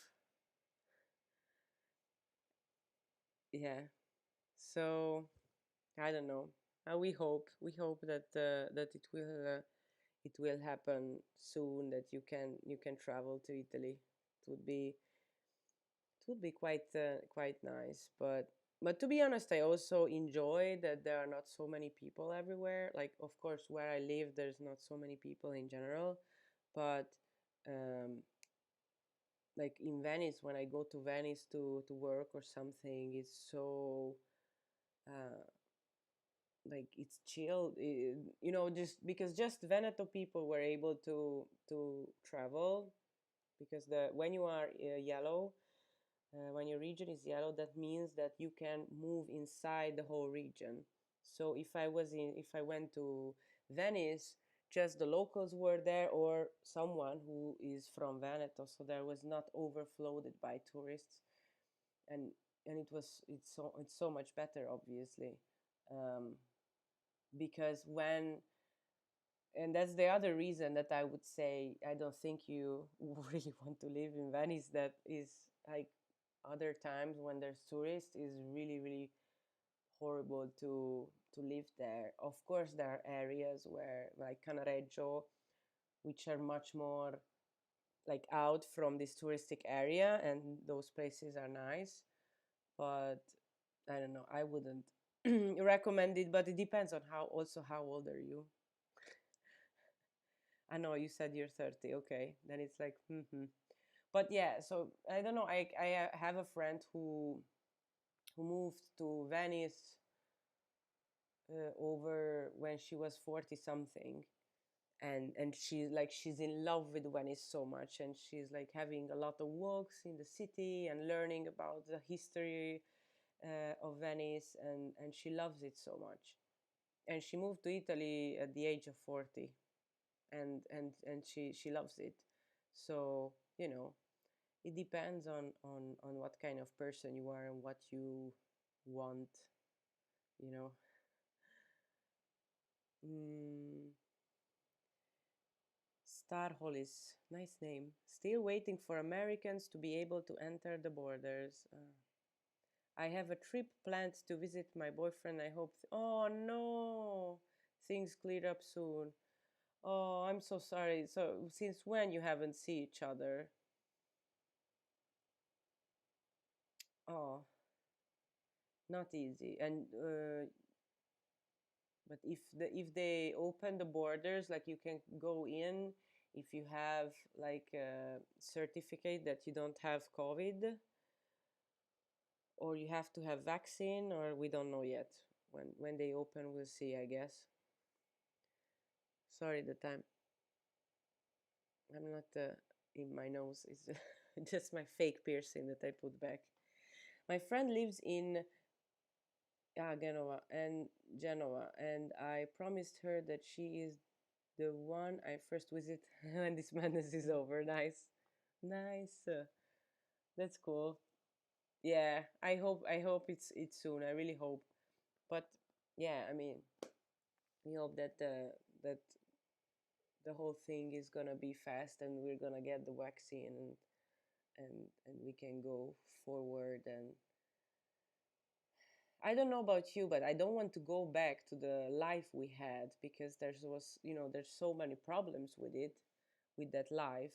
Yeah. So I don't know. We hope that that it will happen soon. That you can travel to Italy. It would be it would be quite nice. But to be honest, I also enjoy that there are not so many people everywhere. Like of course, where I live, there's not so many people in general, but um, like in Venice, when I go to Venice to work or something, it's so uh, like it's chill, you know, just because just Veneto people were able to travel because the when you are yellow, when your region is yellow, that means that you can move inside the whole region. So if I went to Venice, just the locals were there or someone who is from Veneto, so there was not overflowed by tourists, and it's so much better, obviously, um, because when and that's the other reason that I would say I don't think you really want to live in Venice. That is like other times when there's tourists is really really horrible to live there. Of course, there are areas where like Canareggio, which are much more like out from this touristic area, and those places are nice. But I don't know. I wouldn't recommend it, but it depends on how old are you. I know you said you're 30. Okay, then it's like, But yeah, so I don't know. I have a friend who moved to Venice over when she was 40 something, and she's in love with Venice so much, and she's like having a lot of walks in the city and learning about the history of Venice, and she loves it so much. And she moved to Italy at the age of 40, and she loves it. So you know, it depends on what kind of person you are and what you want. You know. Mm, Star Hollis, nice name. Still waiting for Americans to be able to enter the borders. I have a trip planned to visit my boyfriend. I hope. Oh no, things clear up soon. Oh, I'm so sorry. So, since when you haven't seen each other? Oh, not easy. And but if they open the borders, like you can go in if you have like a certificate that you don't have COVID, or you have to have vaccine, or we don't know yet. When they open, we'll see. I guess. Sorry, the time. I'm not in my nose. It's just my fake piercing that I put back. My friend lives in Genoa, and I promised her that she is the one I first visit when this madness is over. Nice, nice. That's cool. Yeah, I hope it's soon. I really hope. But yeah, I mean, we hope that the whole thing is gonna be fast, and we're gonna get the vaccine, and we can go forward. And I don't know about you, but I don't want to go back to the life we had, because there's so many problems with it, with that life.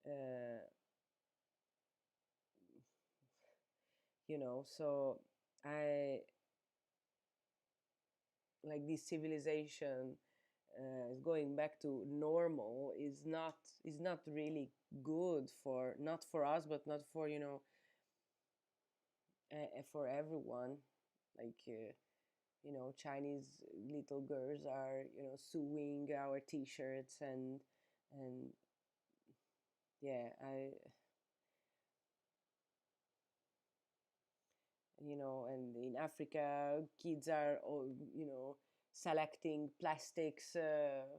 Uh, so I like this civilization is going back to normal is not really good for not for us, but not for for everyone. Like Chinese little girls are sewing our t-shirts, and yeah, and in Africa, kids are, selecting plastics,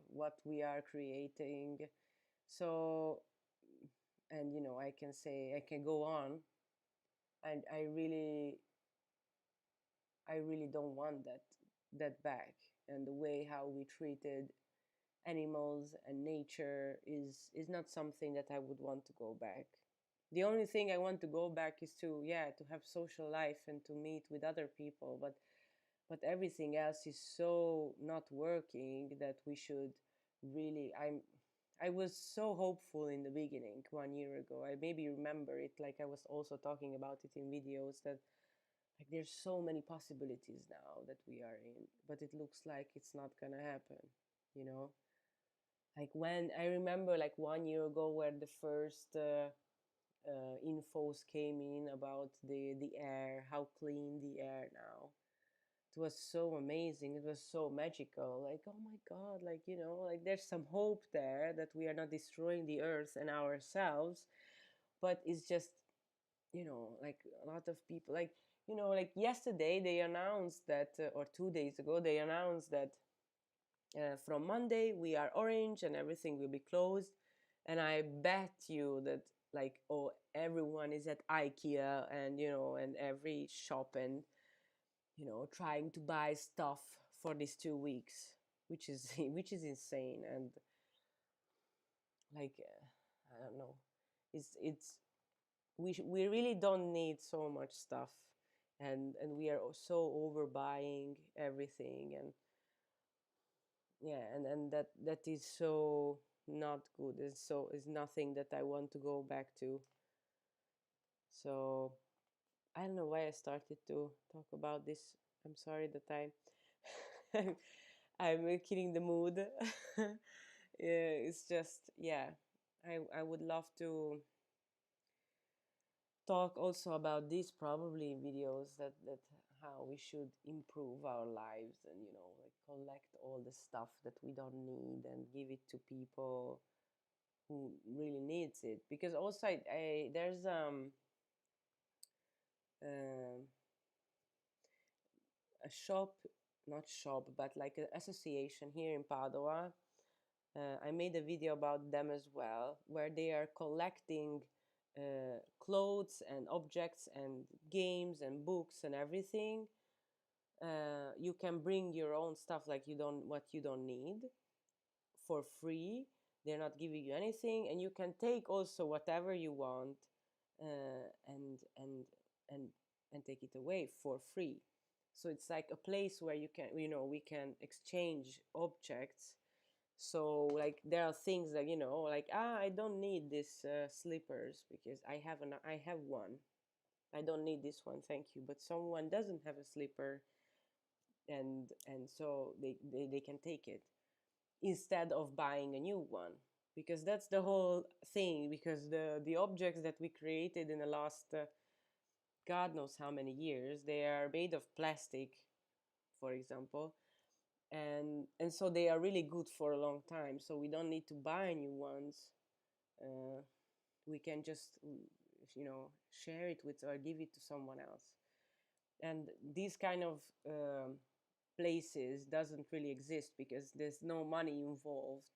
what we are creating. So, and I can say, I can go on, and I really don't want that back. And the way how we treated animals and nature is not something that I would want to go back. The only thing I want to go back is to have social life and to meet with other people, but everything else is so not working that we should really. I was so hopeful in the beginning 1 year ago. I maybe remember it, like I was also talking about it in videos, that like there's so many possibilities now that we are in, but it looks like it's not gonna happen, you know? Like when I remember like 1 year ago where the first infos came in about the air, how clean the air now. It was so amazing. It was so magical. Like, oh my God, like, like there's some hope there that we are not destroying the earth and ourselves, but it's just, like a lot of people, like, like yesterday they announced that, or 2 days ago, they announced that from Monday we are orange and everything will be closed. And I bet you that, like, oh, everyone is at IKEA and, and every shop, and, trying to buy stuff for these 2 weeks, which is which is insane. And like, I don't know, it's we really don't need so much stuff, and we are so overbuying everything. And yeah, and that is so not good. It's nothing that I want to go back to. So I don't know why I started to talk about this. I'm sorry that I'm killing the mood. Yeah, it's just, yeah, I would love to talk also about this probably in videos, that how we should improve our lives, and like collect all the stuff that we don't need and give it to people who really needs it. Because also there's um a shop, not shop, but like an association here in Padua. I made a video about them as well, where they are collecting clothes and objects and games and books and everything. You can bring your own stuff, like what you don't need, for free. They're not giving you anything, and you can take also whatever you want, and and take it away for free. So it's like a place where we can exchange objects. So like there are things that, like, I don't need this slippers because I have one. I don't need this one, thank you. But someone doesn't have a slipper, and so they can take it instead of buying a new one, because that's the whole thing. Because the objects that we created in the last god knows how many years, they are made of plastic, for example, and so they are really good for a long time, so we don't need to buy new ones. uh, we can just share it with, or give it to someone else. And these kind of places doesn't really exist because there's no money involved.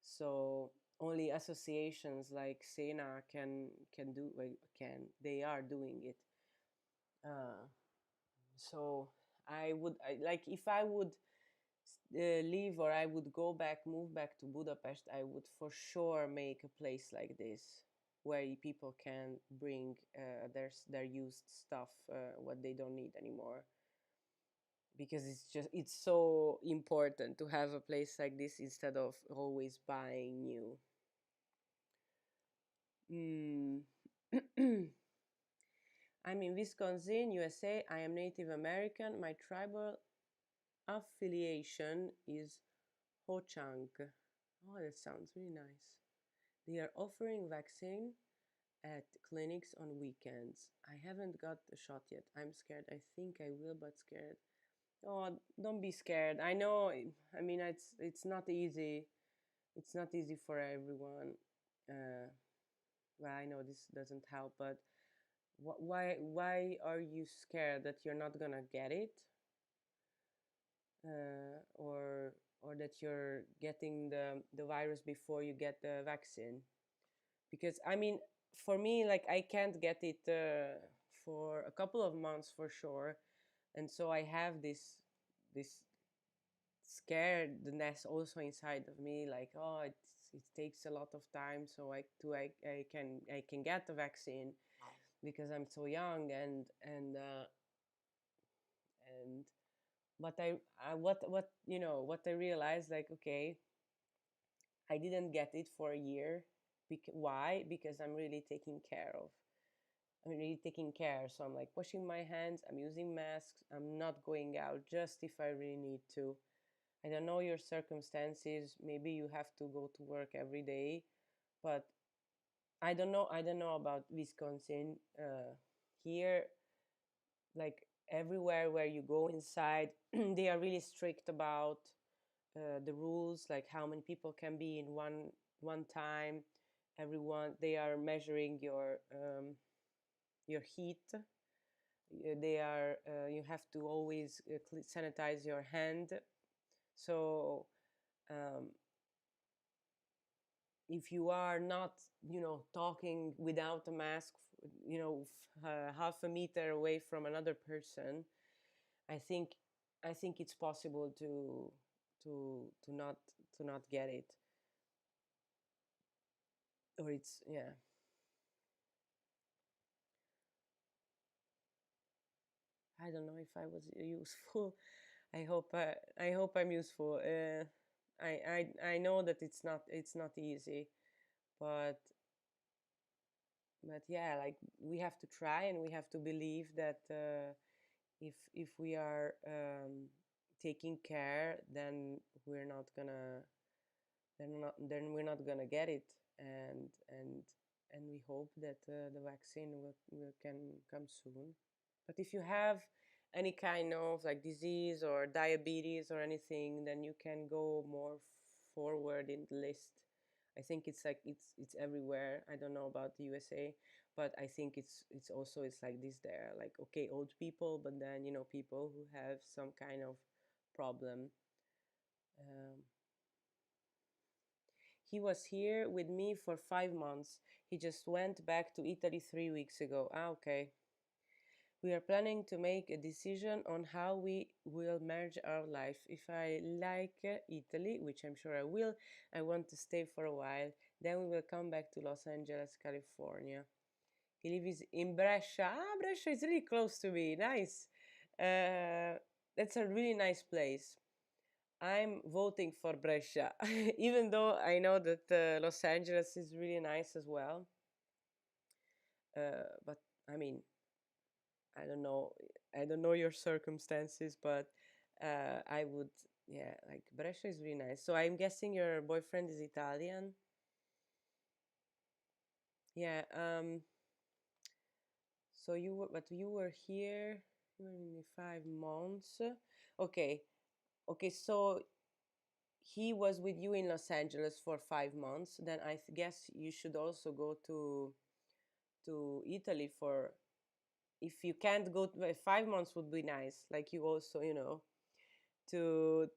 So only associations like Sena can do, like, can they are doing it. So like, if I would leave, or I would move back to Budapest, I would for sure make a place like this where people can bring their used stuff, what they don't need anymore. Because it's so important to have a place like this instead of always buying new. Mm. I'm in Wisconsin, USA. I am Native American. My tribal affiliation is Ho-Chunk. Oh, that sounds really nice. They are offering vaccine at clinics on weekends. I haven't got the shot yet. I'm scared. I think I will, but scared. Oh, don't be scared. I know. I mean, it's not easy. It's not easy for everyone. Well, I know this doesn't help, but why are you scared that you're not gonna get it, or that you're getting the virus before you get the vaccine? Because I mean, for me, like, I can't get it for a couple of months for sure, and so I have this scaredness also inside of me, like, oh, it takes a lot of time, so I can get the vaccine because I'm so young, and but I what what I realized, like, okay, I didn't get it for a year. Why? Because I'm really taking care. So I'm like washing my hands, I'm using masks, I'm not going out just if I really need to. I don't know your circumstances. Maybe you have to go to work every day, but I don't know about Wisconsin. Here, like everywhere where you go inside, they are really strict about the rules, like how many people can be in one time. Everyone, they are measuring your heat. They are you have to always sanitize your hand. So um, if you are not, talking without a mask, half a meter away from another person, I think I think it's possible to not get it. Or it's, yeah. I don't know if I was useful. I hope I'm useful. I know that it's not easy, but yeah, like, we have to try, and we have to believe that if we are taking care, then we're not gonna get it, and we hope that the vaccine will can come soon. But if you have any kind of like disease or diabetes or anything, then you can go more forward in the list. I think it's like it's everywhere. I don't know about the USA, but I think it's like this there. Like, okay, old people, but then people who have some kind of problem. Um, he was here with me for 5 months. He just went back to Italy 3 weeks ago. Ah, okay. We are planning to make a decision on how we will merge our life. If I like Italy, which I'm sure I will, I want to stay for a while. Then we will come back to Los Angeles, California. He lives in Brescia. Ah, Brescia is really close to me. Nice. That's a really nice place. I'm voting for Brescia, even though I know that Los Angeles is really nice as well. But I mean, I don't know. I don't know your circumstances, but I would, yeah, like Brescia is really nice. So I'm guessing your boyfriend is Italian. Yeah. So but you were here only 5 months. Okay. Okay. So he was with you in Los Angeles for 5 months. Then I guess you should also go to Italy for, if you can't go 5 months would be nice. Like, you also, to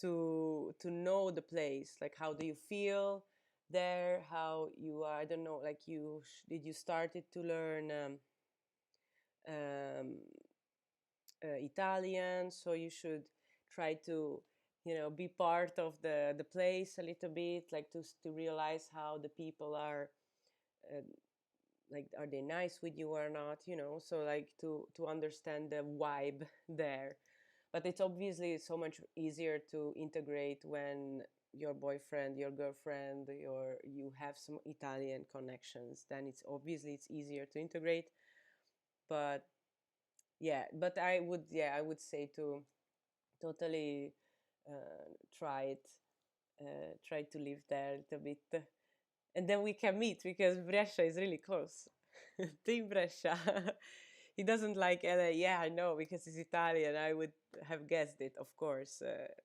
to know the place, like how do you feel there, how you are. I don't know, like, did you started to learn um, Italian, so you should try to be part of the place a little bit, like to realize how the people are, uh, like, are they nice with you or not, so like to understand the vibe there. But it's obviously so much easier to integrate when your boyfriend, your girlfriend, you have some Italian connections. Then it's easier to integrate. But yeah, but I would say to totally try it, try to live there a little bit, and then we can meet because Brescia is really close. Team Brescia. He doesn't like LA. Yeah, I know, because he's Italian. I would have guessed it, of course.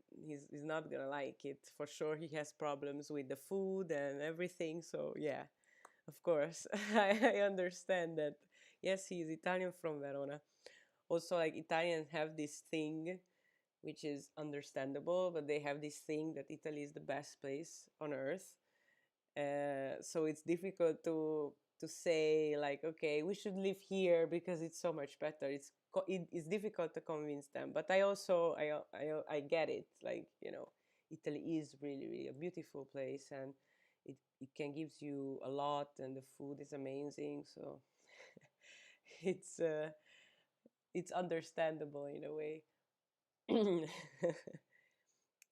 He's not gonna like it for sure. He has problems with the food and everything. So yeah, of course, I understand that. Yes, he's Italian from Verona. Also, like Italians have this thing, which is understandable, but they have this thing that Italy is the best place on earth. So it's difficult to say like, okay, we should live here because it's so much better. It's difficult to convince them, but I also I get it. Like, Italy is really really a beautiful place, and it can gives you a lot, and the food is amazing. So it's uh, it's understandable in a way.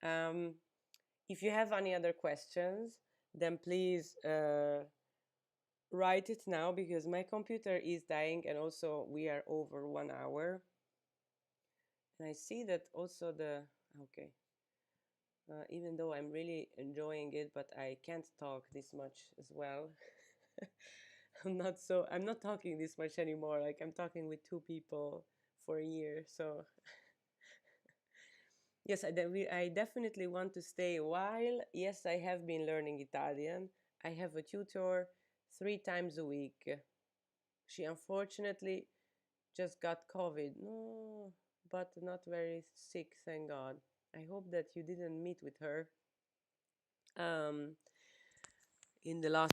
um, if you have any other questions, then please write it now, because my computer is dying, and also we are over 1 hour. And I see that also okay. Even though I'm really enjoying it, but I can't talk this much as well. I'm not talking this much anymore. Like, I'm talking with two people for a year. So yes, I definitely want to stay a while. Yes, I have been learning Italian. I have a tutor 3 times a week. She unfortunately just got COVID. No, but not very sick, thank God. I hope that you didn't meet with her um, in the last.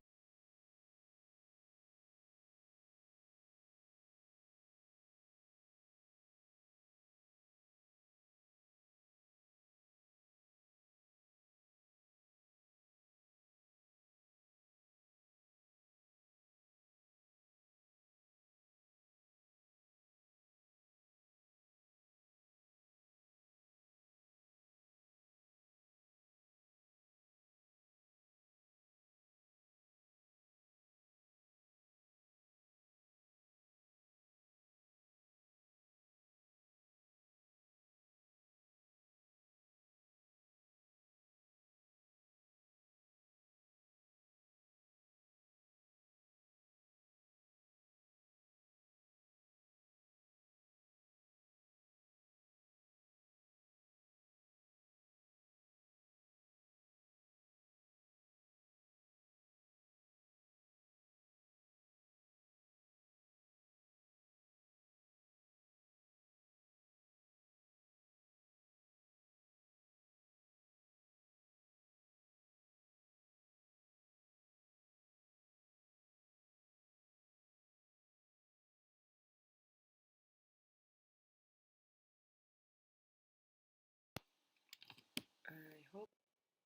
I hope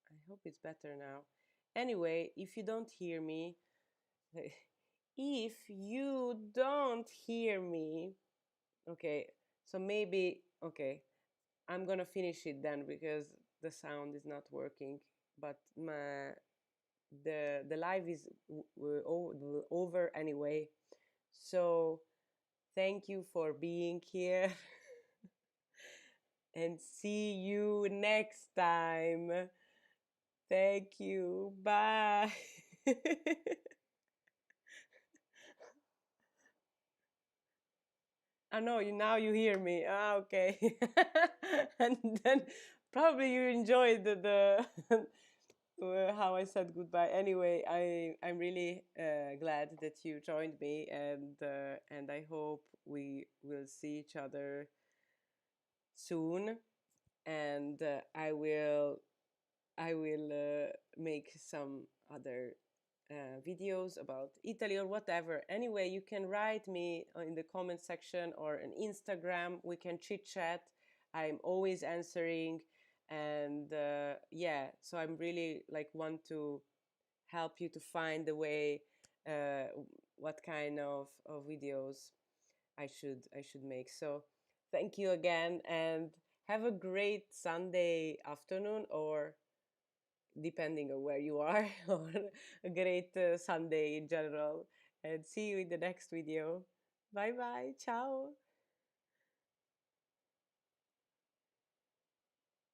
I hope it's better now. Anyway, if you don't hear me, if you don't hear me, okay, so maybe okay, I'm gonna finish it then, because the sound is not working. But the live is over anyway. So thank you for being here, and see you next time. Thank you. Bye. I know you now. You hear me. Ah, okay. And then probably you enjoyed the how I said goodbye. Anyway, I'm really glad that you joined me, and I hope we will see each other soon. And I will make some other videos about Italy or whatever. Anyway, you can write me in the comment section or on Instagram. We can chit chat. I'm always answering, and yeah. So I'm really like want to help you to find the way, uh, what kind of videos I should make. So thank you again, and have a great Sunday afternoon, or depending on where you are, or a great Sunday in general. And see you in the next video. Bye bye. Ciao.